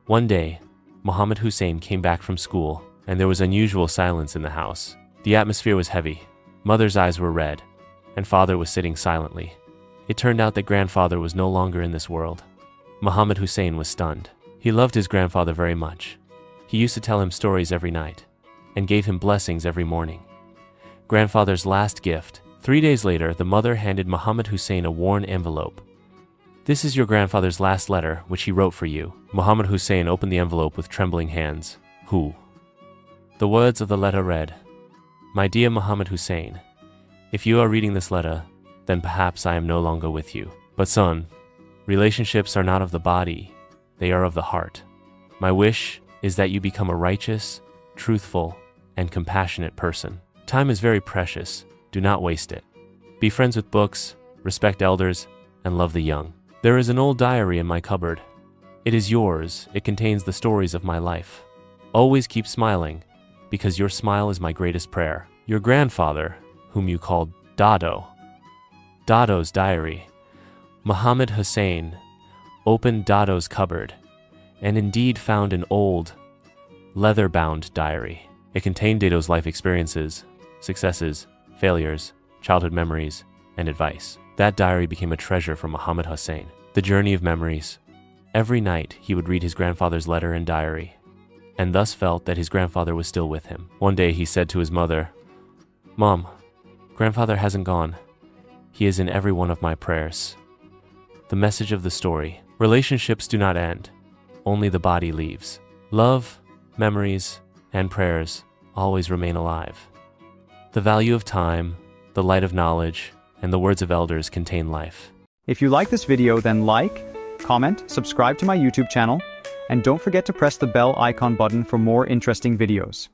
One day, Muhammad Hussein came back from school, and there was unusual silence in the house. The atmosphere was heavy. Mother's eyes were red, and father was sitting silently. It turned out that grandfather was no longer in this world. Muhammad Hussein was stunned. He loved his grandfather very much. He used to tell him stories every night, and gave him blessings every morning. Grandfather's last gift. 3 days later, the mother handed Muhammad Hussein a worn envelope. "This is your grandfather's last letter, which he wrote for you." Muhammad Hussein opened the envelope with trembling hands. Who? The words of the letter read, "My dear Muhammad Hussein, if you are reading this letter, then perhaps I am no longer with you. But son, relationships are not of the body, they are of the heart. My wish is that you become a righteous, truthful, and compassionate person. Time is very precious, do not waste it. Be friends with books, respect elders, and love the young. There is an old diary in my cupboard. It is yours, it contains the stories of my life. Always keep smiling, because your smile is my greatest prayer. Your grandfather, whom you called Dado." Dado's diary. Muhammad Hussein opened Dado's cupboard, and indeed found an old, leather-bound diary. It contained Dado's life experiences, successes, failures, childhood memories, and advice. That diary became a treasure for Muhammad Hussein. The journey of memories. Every night he would read his grandfather's letter and diary, and thus felt that his grandfather was still with him. One day he said to his mother, "Mom, grandfather hasn't gone. He is in every one of my prayers." The message of the story. Relationships do not end. Only the body leaves. Love, memories, and prayers always remain alive. The value of time, the light of knowledge, and the words of elders contain life. If you like this video, then like, comment, subscribe to my YouTube channel, and don't forget to press the bell icon button for more interesting videos.